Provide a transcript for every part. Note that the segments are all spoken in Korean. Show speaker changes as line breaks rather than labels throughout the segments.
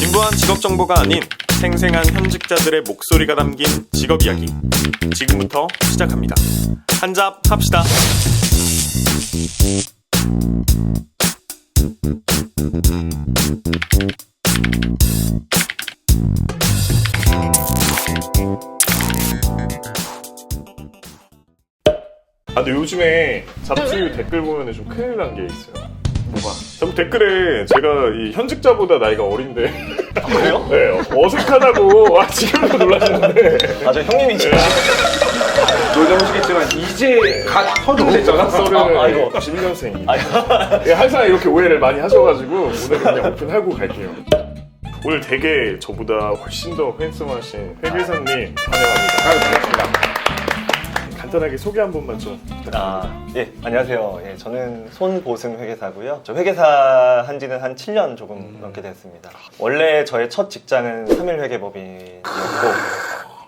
진부한 직업 정보가 아닌 생생한 현직자들의 목소리가 담긴 직업 이야기. 지금부터 시작합니다. 한잡 합시다. 근데 요즘에 잡지유 댓글 보면 좀 큰일 난 게 있어요.
뭐가?
자꾸 댓글에 제가 이 현직자보다 나이가 어린데
그래요?
네, 어색하다고 지금도 놀라시는데
저 형님이지.
놀라우시겠지만 이제 갓 서른 됐잖아.
서른 12년생입니다. 항상 이렇게 오해를 많이 하셔가지고 오늘 그냥 오픈하고 갈게요. 오늘 되게 저보다 훨씬 더 핸섬하신 회계사님 환영합니다.
반갑습니다.
간단하게 소개 한 번만 좀 부탁드립니다.
예, 안녕하세요. 예, 저는 손보승 회계사고요. 저 회계사 한 지는 한 7년 조금 넘게 됐습니다. 원래 저의 첫 직장은 3일 회계법인이었고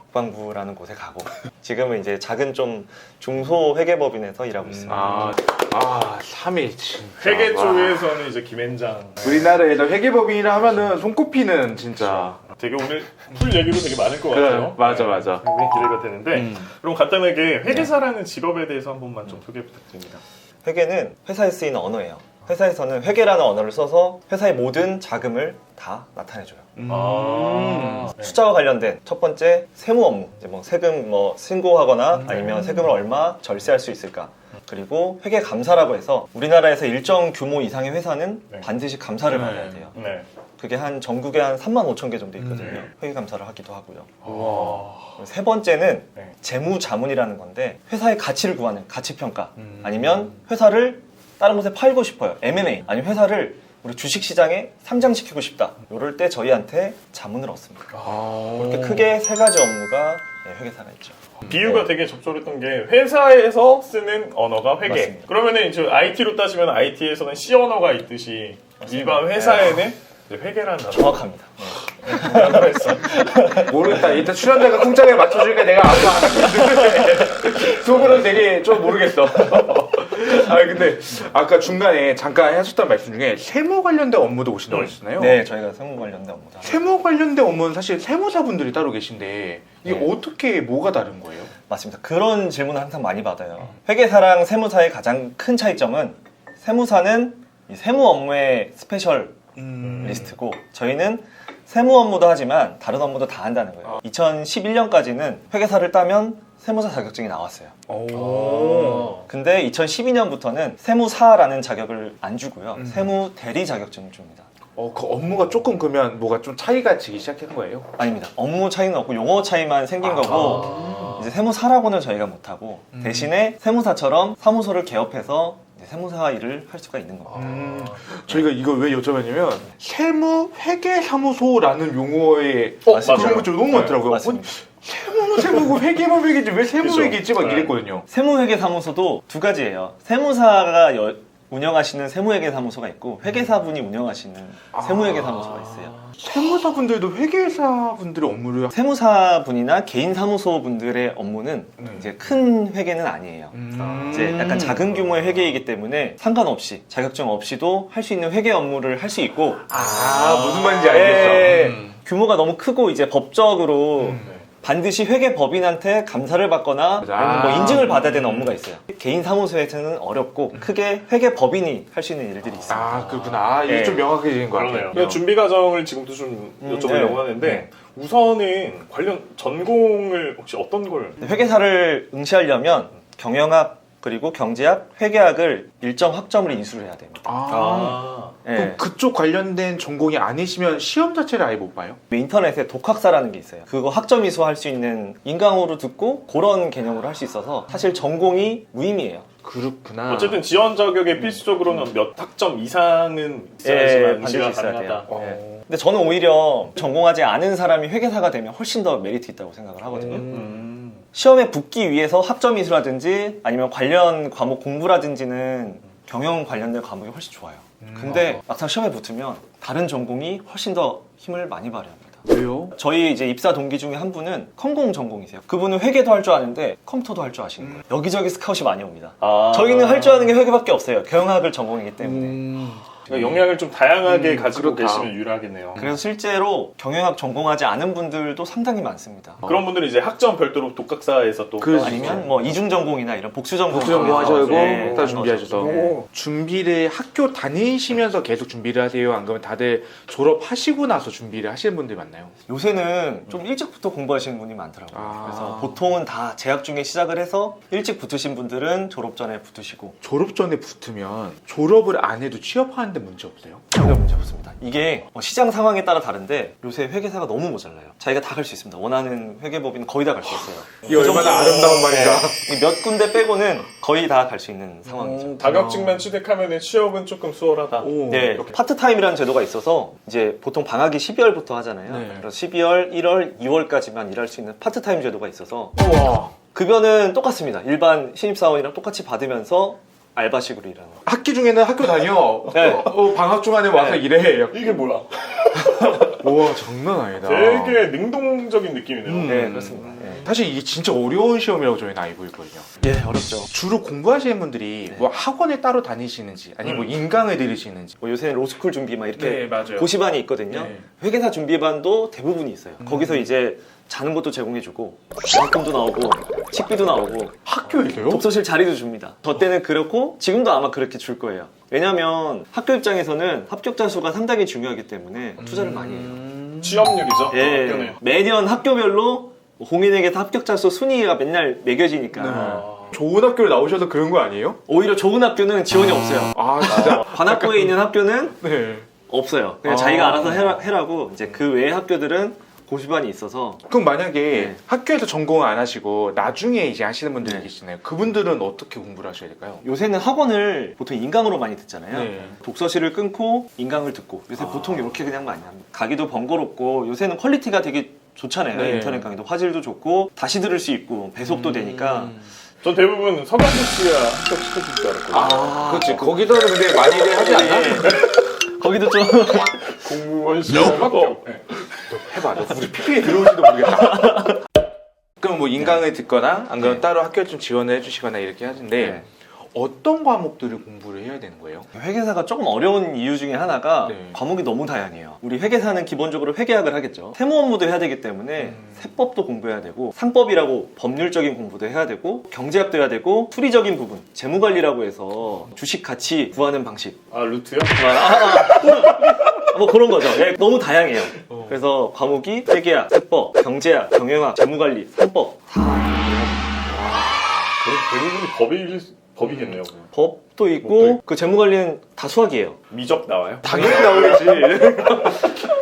국방부라는 곳에 가고 지금은 이제 작은 좀 중소 회계법인에서 일하고 있습니다.
3일 진짜.
회계
와.
쪽에서는 이제 김앤장.
우리나라에서 회계법인이라 하면은 손꼽히는 진짜.
되게 오늘 풀 얘기도 되게 많을 것 같아요.
맞아.
굉장히 기대가 되는데 그럼 간단하게 회계사라는 직업에 대해서 한 번만 좀 소개 부탁드립니다.
회계는 회사에 쓰이는 언어예요. 회사에서는 회계라는 언어를 써서 회사의 모든 자금을 다 나타내줘요.
네.
숫자와 관련된 첫 번째 세무 업무, 이제 뭐 세금 신고하거나 아니면 세금을 얼마 절세할 수 있을까. 그리고 회계 감사라고 해서 우리나라에서 일정 규모 이상의 회사는
네.
반드시 감사를 받아야 돼요.
네.
그게 한 전국에 한 35,000개 정도 있거든요. 회계 감사를 하기도 하고요.
와.
세 번째는
네.
재무자문이라는 건데 회사의 가치를 구하는 가치평가 아니면 회사를 다른 곳에 팔고 싶어요. M&A 아니면 회사를 우리 주식시장에 상장시키고 싶다. 이럴 때 저희한테 자문을 얻습니다. 이렇게 크게 세 가지 업무가 회계사가 있죠.
비유가 되게 적절했던 게 회사에서 쓰는 언어가 회계.
맞습니다.
그러면은 이제 IT로 따지면 IT에서는 C 언어가 있듯이 일반 회사에는 이제 회계라는 단어.
정확합니다.
모르겠다. 일단 출연자가 공짜에 맞춰주니까 내가 속으로는 되게 좀 모르겠어. 근데 아까 중간에 잠깐 하셨던 말씀 중에 세무 관련된 업무도 오신다고 하셨잖아요.
네, 저희가 세무 관련된 업무다.
세무 관련된 업무는 사실 세무사분들이 따로 계신데 이게
네.
어떻게 뭐가 다른 거예요?
맞습니다. 그런 질문을 항상 많이 받아요. 회계사랑 세무사의 가장 큰 차이점은 세무사는 이 세무 업무의 스페셜 리스트고 저희는 세무 업무도 하지만 다른 업무도 다 한다는 거예요. 2011년까지는 회계사를 따면 세무사 자격증이 나왔어요. 근데 2012년부터는 세무사라는 자격을 안 주고요. 세무 대리 자격증을 줍니다.
그 업무가 조금 그러면 뭐가 좀 차이가 지기 시작한 거예요?
아닙니다. 업무 차이는 없고 용어 차이만 생긴 거고 이제 세무사라고는 저희가 못하고 대신에 세무사처럼 사무소를 개업해서 이제 세무사 일을 할 수가 있는 겁니다.
저희가 이걸 왜 여쭤봤냐면 세무 회계사무소라는 용어에
맞습니다.
그런 것들이 너무 많더라고요.
맞습니다.
세무고 회계만 회계지 왜 세무
그죠.
회계지 막
네.
이랬거든요.
세무회계사무소도 두 가지예요. 세무사가 운영하시는 세무회계사무소가 있고 회계사분이 운영하시는 세무회계사무소가 있어요.
세무사분들도 회계사분들의 업무를
세무사분이나 개인 사무소분들의 업무는 이제 큰 회계는 아니에요. 이제 약간 작은 규모의 회계이기 때문에 상관없이 자격증 없이도 할 수 있는 회계 업무를 할 수 있고
무슨 말인지 알겠어.
규모가 너무 크고 이제 법적으로 반드시 회계법인한테 감사를 받거나 아니면 뭐 인증을 받아야 되는 업무가 있어요. 개인 사무소에서는 어렵고 크게 회계법인이 할 수 있는 일들이 있습니다.
그렇구나. 이게
네.
좀 명확해진 것
그러네요.
같아요.
준비 과정을 지금도 좀 여쭤보려고
네.
하는데
네.
우선은 관련 전공을 혹시 어떤 걸?
회계사를 응시하려면 경영학 그리고 경제학, 회계학을 일정 학점을 인수를 해야 됩니다. 예.
그럼 그쪽 관련된 전공이 아니시면 시험 자체를 아예 못 봐요?
인터넷에 독학사라는 게 있어요. 그거 학점 이수할 수 있는 인강으로 듣고 그런 개념으로 할 수 있어서 사실 전공이 무의미해요.
그렇구나.
어쨌든 지원 자격에 필수적으로는 몇 학점 이상은 있어야지만
반드시
인지가
있어야
가능하다.
돼요. 예. 근데 저는 오히려 전공하지 않은 사람이 회계사가 되면 훨씬 더 메리트 있다고 생각을 하거든요. 시험에 붙기 위해서 학점 이수라든지 아니면 관련 과목 공부라든지는 경영 관련된 과목이 훨씬 좋아요. 근데 막상 시험에 붙으면 다른 전공이 훨씬 더 힘을 많이 발휘합니다.
왜요?
저희 이제 입사 동기 중에 한 분은 컴공 전공이세요. 그분은 회계도 할 줄 아는데 컴퓨터도 할 줄 아시는 거예요. 여기저기 스카웃이 많이 옵니다. 저희는 할 줄 아는 게 회계밖에 없어요. 경영학을 전공이기 때문에.
그러니까 영향을 좀 다양하게 가지고
그렇다.
계시면 유리하겠네요.
그래서 실제로 경영학 전공하지 않은 분들도 상당히 많습니다.
그런 분들은 이제 학점 별도로 독학사에서 또
그-
아니면 뭐 이중 전공이나 이런 복수 전공
복수 전공하셔고
네,
따로 준비하셔서
네.
준비를 학교 다니시면서 계속 준비를 하세요? 안 그러면 다들 졸업하시고 나서 준비를 하시는 분들이 많나요?
요새는 좀 일찍부터 공부하시는 분이 많더라고요.
아.
그래서 보통은 다 재학 중에 시작을 해서 일찍 붙으신 분들은 졸업 전에 붙으시고
졸업 전에 붙으면 졸업을 안 해도 취업하는데 문제 없어요?
전혀 문제 없습니다. 이게 시장 상황에 따라 다른데 요새 회계사가 너무 모자라요. 자기가 다 갈 수 있습니다. 원하는 회계법인 거의 다 갈 수 있어요.
이게 얼마나 아름다운 말인가.
네, 몇 군데 빼고는 거의 다 갈 수 있는 상황이죠.
자격증만 취득하면 취업은 조금 수월하다.
오.
네, 파트타임이라는 제도가 있어서 이제 보통 방학이 12월부터 하잖아요.
네.
그래서 12월, 1월, 2월까지만 일할 수 있는 파트타임 제도가 있어서
우와.
급여는 똑같습니다. 일반 신입사원이랑 똑같이 받으면서 알바식으로 일하는 거.
학기 중에는 학교 다녀.
네.
방학 중간에 와서
네.
일해.
이게 뭐야?
우와, 장난 아니다.
되게 능동적인 느낌이네요.
네, 그렇습니다. 네.
사실 이게 진짜 어려운 시험이라고 저희는 알고 있거든요.
예, 어렵죠.
주로 공부하시는 분들이 뭐 학원에 따로 다니시는지 아니면 뭐 인강을 들으시는지.
뭐 요새는 로스쿨 준비 막 이렇게
네, 맞아요.
고시반이 있거든요.
네.
회계사 준비반도 대부분이 있어요. 거기서 이제 자는 것도 제공해주고 장학금도 나오고 식비도 나오고
학교에서요?
독서실 자리도 줍니다. 저 때는 그렇고 지금도 아마 그렇게 줄 거예요. 왜냐하면 학교 입장에서는 합격자 수가 상당히 중요하기 때문에 투자를 많이 해요.
취업률이죠.
예,
학교는.
매년 학교별로 홍인에게서 합격자 수 순위가 맨날 매겨지니까
네. 좋은 학교를 나오셔서 그런 거 아니에요?
오히려 좋은 학교는 지원이 없어요.
아, 진짜?
관악구에 있는 학교는
네.
없어요. 그냥
아.
자기가 알아서 해라고 이제 그 외의 학교들은 고시반이 있어서
그럼 만약에
네.
학교에서 전공을 안 하시고 나중에 이제 하시는 분들이
네.
계시나요? 그분들은 어떻게 공부를 하셔야 될까요?
요새는 학원을 보통 인강으로 많이 듣잖아요.
네.
독서실을 끊고 인강을 듣고 요새 보통 이렇게 그냥 많이 합니다. 가기도 번거롭고 요새는 퀄리티가 되게 좋잖아요.
네.
인터넷 강의도 화질도 좋고 다시 들을 수 있고 배속도 되니까
전 대부분 서강대치가 합격시켜줄 줄 알았거든요.
그렇지. 거기서는 근데 많이들 하지 않나?
거기도 좀
공무원 시험 합격. 네.
해봐. 너 우리 PP에 들어올지도 모르겠다. 그럼 뭐 인강을 듣거나 안 그러면
네.
따로 학교에 좀 지원을 해주시거나 이렇게 하는데
네.
어떤 과목들을 공부를 해야 되는 거예요?
회계사가 조금 어려운 이유 중에 하나가
네.
과목이 너무 다양해요. 우리 회계사는 기본적으로 회계학을 하겠죠. 세무 업무도 해야 되기 때문에 세법도 공부해야 되고 상법이라고 법률적인 공부도 해야 되고 경제학도 해야 되고 수리적인 부분 재무관리라고 해서 주식 가치 구하는 방식
아 루트요?
뭐 그런 거죠. 예, 너무 다양해요. 그래서 과목이 회계학, 세법, 경제학, 경영학, 재무관리, 상법
거의 대부분이 법이겠네요.
법도 있고 그 재무관리는 다 수학이에요.
미적 나와요?
당연히 나오겠지.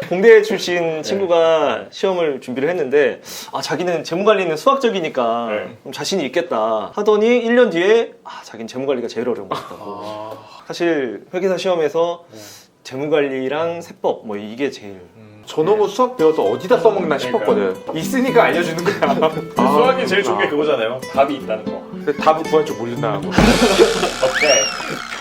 공대 출신 친구가 시험을 준비를 했는데 자기는 재무관리는 수학적이니까
네.
좀 자신이 있겠다 하더니 1년 뒤에 자기는 재무관리가 제일 어려운 것 같다고. 사실 회계사 시험에서 재무관리랑 세법 뭐 이게 제일
저놈의 수학 배워서 어디다 써먹나 싶었거든. 있으니까 알려주는 거야.
수학이 제일 좋은 게 그거잖아요. 답이 있다는 거.
근데 답을 구할 줄 모른다 하고.
오케이.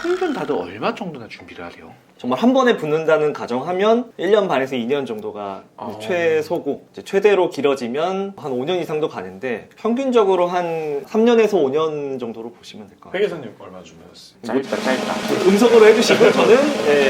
평균 다들 얼마 정도나 준비를 하세요?
정말 한 번에 붙는다는 가정하면 1년 반에서 2년 정도가 최소고 이제 최대로 길어지면 한 5년 이상도 가는데 평균적으로 한 3년에서 5년 정도로 보시면 될 것 같아요.
회계사님 얼마 준비하셨어요?
짧다.
음성으로 해주시고 저는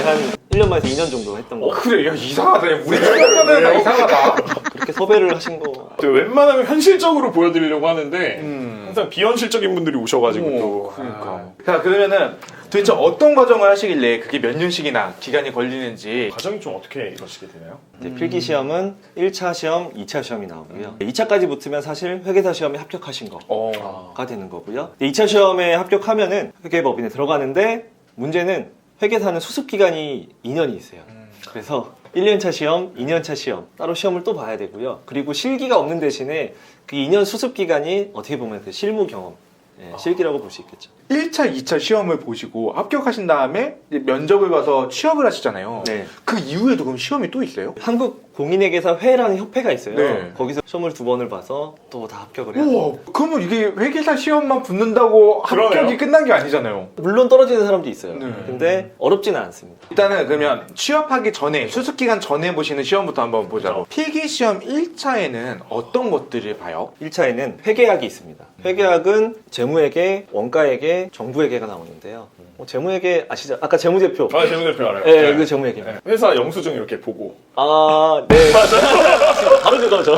한 1년 반에서 2년 정도 했던 거
그래, 야, 이상하다. 야, 우리 생각보다는 다 이상하다.
그렇게 섭외를 하신 거
웬만하면 현실적으로 보여드리려고 하는데 항상 비현실적인 분들이 오셔가지고 또
그러니까. 자, 그러면은 도대체 어떤 과정을 하시길래 그게 몇 년씩이나 기간이 걸리는지.
과정이 좀 어떻게 이루어지게 되나요?
이제 필기 시험은 1차 시험, 2차 시험이 나오고요 2차까지 붙으면 사실 회계사 시험에 합격하신 거가 되는 거고요 2차 시험에 합격하면은 회계법인에 들어가는데 문제는 회계사는 수습기간이 2년이 있어요 그래서 1년차 시험, 2년차 시험 따로 시험을 또 봐야 되고요 그리고 실기가 없는 대신에 그 2년 수습기간이 어떻게 보면 그 실무 경험 실기라고 볼 수 있겠죠
1차, 2차 시험을 보시고 합격하신 다음에 이제 면접을 가서 취업을 하시잖아요.
네.
그 이후에도 그럼 시험이 또 있어요?
한국 공인회계사회라는 협회가 있어요
네.
거기서 시험을 2번을 봐서 또 다 합격을 해요
우와, 그러면 이게 회계사 시험만 붙는다고 합격이
그러네요.
끝난 게 아니잖아요.
물론 떨어지는 사람도 있어요
네.
근데 어렵지는 않습니다
일단은 그러면 취업하기 전에 수습기간 전에 보시는 시험부터 한번 보자고. 필기시험 1차에는 어떤 것들을 봐요?
1차에는 회계학이 있습니다. 회계학은 재무회계, 원가회계, 정부회계가 나오는데요. 재무회계 아시죠? 아까 재무제표.
아, 재무대표 알아요.
네, 이거 재무회계입니다.
회사 영수증 이렇게 보고.
아, 네. 바로 그거죠.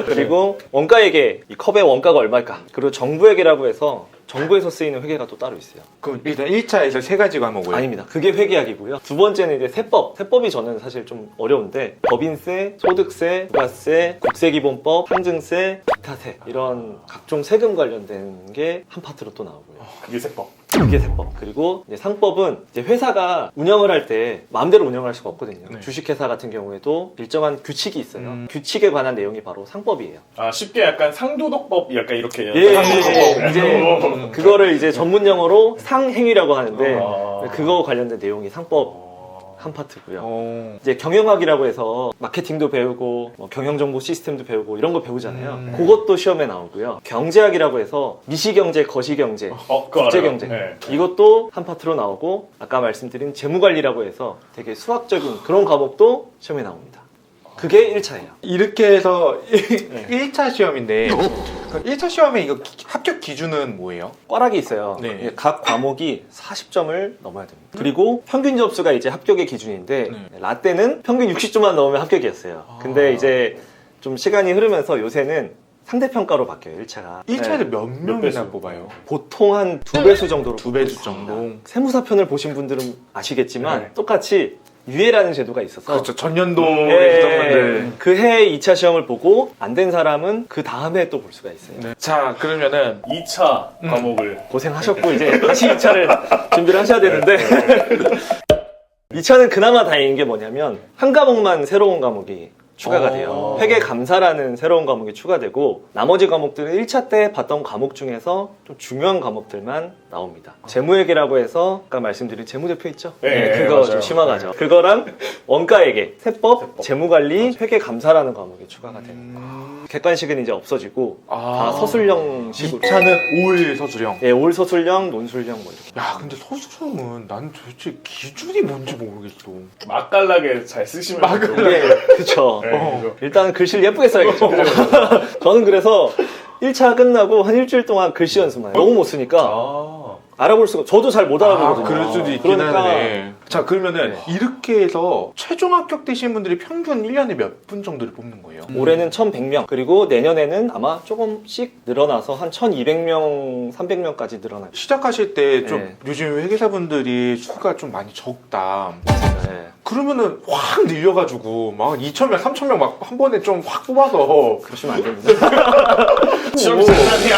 그리고 원가회계, 이 컵의 원가가 얼마일까? 그리고 정부회계라고 해서 정부에서 쓰이는 회계가 또 따로 있어요.
그럼 일단 1차에서 세 가지 과목을.
아닙니다. 그게 회계학이고요. 두 번째는 이제 세법. 세법이 저는 사실 좀 어려운데 법인세, 소득세, 부가세, 국세기본법, 상증세, 기타세 이런 각종 세금 관련된 게 한 파트로 또 나오고요.
그게 세법.
그게 세법. 그리고 이제 상법은 이제 회사가 운영을 할 때 마음대로 운영할 수가 없거든요.
네.
주식회사 같은 경우에도 일정한 규칙이 있어요. 규칙에 관한 내용이 바로 상법이에요.
아, 쉽게 약간 상도덕법 약간 이렇게.
이제 그거를 이제 전문 용어로 상행위라고 하는데
아.
그거 관련된 내용이 상법 한 파트고요.
어.
이제 경영학이라고 해서 마케팅도 배우고 뭐 경영정보 시스템도 배우고 이런 거 배우잖아요. 그것도 시험에 나오고요. 경제학이라고 해서 미시경제, 거시경제,
그거
국제경제
알아요. 네.
이것도 한 파트로 나오고 아까 말씀드린 재무관리라고 해서 되게 수학적인 그런 과목도 시험에 나옵니다. 그게 1차예요.
이렇게 해서 1차 시험인데 그럼 1차 시험에 이거 합격 기준은 뭐예요?
꽈락이 있어요.
네.
각 과목이 40점을 넘어야 됩니다. 그리고 평균 점수가 이제 합격의 기준인데
네.
라떼는 평균 60점만 넘으면 합격이었어요. 근데 이제 좀 시간이 흐르면서 요새는 상대평가로 바뀌어요, 1차가.
1차를 몇 명이나
배수?
뽑아요?
보통 한 2배수 정도로.
2배수 정도.
세무사편을 보신 분들은 아시겠지만
네.
똑같이 유예라는 제도가 있어서
그렇죠. 전년도에
예,
수정분들.
그해 2차 시험을 보고 안 된 사람은 그 다음에 또 볼 수가 있어요.
네. 자, 그러면은
2차 과목을.
고생하셨고 이제 다시 2차를 준비를 하셔야 되는데 2차는 그나마 다행인 게 뭐냐면 한 과목만 새로운 과목이 추가가 돼요. 회계 감사라는 새로운 과목이 추가되고 나머지 과목들은 1차 때 봤던 과목 중에서 좀 중요한 과목들만 나옵니다. 재무회계라고 해서 아까 말씀드린 재무제표 있죠?
네,
그거
맞아요.
좀 심화가죠. 그거랑 원가회계, 세법, 재무관리, 회계 감사라는 과목이 추가가 됩니다. 객관식은 이제 없어지고 다 서술형식으로.
2차는 5일 서술형.
예, 올 서술형, 논술형 뭐 이렇게.
야, 근데 서술형은 난 도대체 기준이 뭔지 모르겠어.
맛깔나게 잘 쓰시면.
예, 그쵸.
네, 그죠.
일단은 글씨를 예쁘게 써야겠죠. 저는 그래서 1차 끝나고 한 일주일 동안 글씨 연습만 해요. 너무 못 쓰니까
아.
알아볼 수가, 저도 잘 못 알아보거든요.
그럴 수도 있긴
그러니까
하네. 자, 그러면은
네.
이렇게 해서 최종 합격되신 분들이 평균 1년에 몇 분 정도를 뽑는 거예요?
올해는 1100명, 그리고 내년에는 아마 조금씩 늘어나서 한 1200명, 300명까지 늘어날
시작하실 때 좀
네.
요즘 회계사분들이 수가 좀 많이 적다.
거예요.
그러면은 확 늘려가지고 막 2,000명, 3,000명 막 한 번에 좀 확 뽑아서
그러시면 안 됩니다.
시험 장난이야.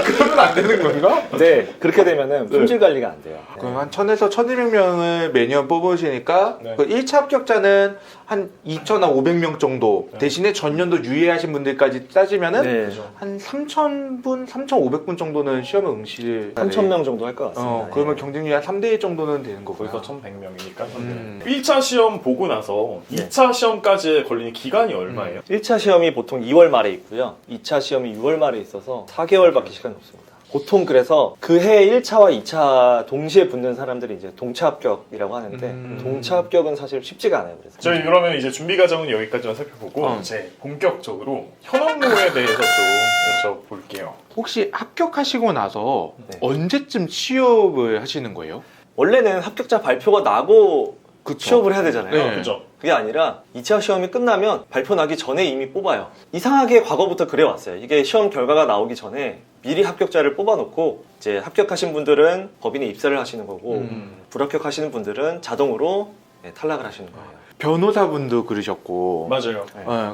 그러면 안 되는 건가?
네, 그렇게 되면은 품질 관리가 안 돼요.
그럼 한 1000에서 1200명을 매년 뽑으시니까
네.
그 1차 합격자는 한 2,500명 정도 대신에 전년도 유예하신 분들까지 따지면은
네,
한 3,000분, 3,500분 정도는 시험을 응시를
3000명 정도 할 것 같습니다.
그러면
네.
경쟁률이 한 3대 1 정도는 되는 거고요.
거기서 1100명이니까.
1차
1차 시험 보고 나서 2차 시험까지 걸리는 기간이 얼마예요?
1차 시험이 보통 2월 말에 있고요. 2차 시험이 6월 말에 있어서 4개월밖에 시간이 없습니다. 보통 그래서 그해 1차와 2차 동시에 붙는 사람들이 이제 동차 합격이라고 하는데 동차 합격은 사실 쉽지가 않아요. 그래서
저희 그러면 이제 준비 과정은 여기까지만 살펴보고 이제 본격적으로 현 업무에 대해서 좀 여쭤볼게요.
혹시 합격하시고 나서
네.
언제쯤 취업을 하시는 거예요?
원래는 합격자 발표가 나고 취업을 해야 되잖아요.
네.
그죠?
그게 아니라 2차 시험이 끝나면 발표 나기 전에 이미 뽑아요. 이상하게 과거부터 그래왔어요. 이게 시험 결과가 나오기 전에 미리 합격자를 뽑아놓고 이제 합격하신 분들은 법인에 입사를 하시는 거고 불합격하시는 분들은 자동으로 탈락을 하시는 거예요.
변호사분도 그러셨고
맞아요.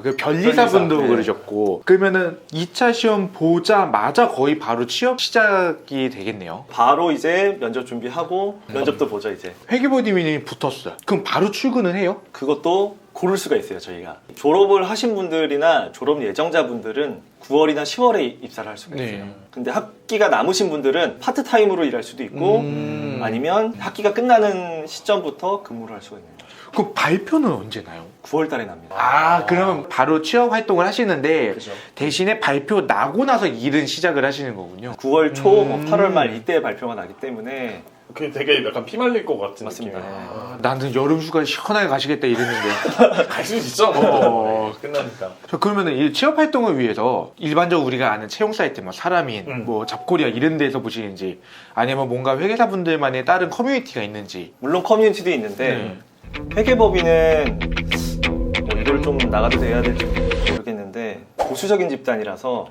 그 변리사분도
변리사, 네.
그러셨고 그러면은 2차 시험 보자마자 거의 바로 취업 시작이 되겠네요.
바로 이제 면접 준비하고 면접도 보죠 이제.
회계부님이 붙었어요. 그럼 바로 출근을 해요?
그것도 고를 수가 있어요 저희가. 졸업을 하신 분들이나 졸업 예정자분들은 9월이나 10월에 입사를 할 수가 있어요. 근데 학기가 남으신 분들은 파트타임으로 일할 수도 있고 아니면 학기가 끝나는 시점부터 근무를 할 수가 있는 거죠.
그럼 발표는 언제 나요?
9월 달에 납니다.
그러면 바로 취업 활동을 하시는데
그죠.
대신에 발표 나고 나서 일은 시작을 하시는 거군요.
9월 초, 뭐 8월 말 이때 발표가 나기 때문에
그 되게 약간 피 말릴 것 같은
맞습니다.
느낌이에요.
아, 나는 여름 휴가 시원하게 가시겠다 이랬는데.
갈 수 있죠. 끝나니까.
저 그러면은 이 취업 활동을 위해서 일반적으로 우리가 아는 채용 사이트, 뭐 사람인, 뭐 잡코리아 이런 데서 보시는지, 아니면 뭔가 회계사 분들만의 다른 커뮤니티가 있는지.
물론 커뮤니티도 있는데 회계법인은 뭐 이걸 좀 나가도 돼야 될지 모르겠는데 보수적인 집단이라서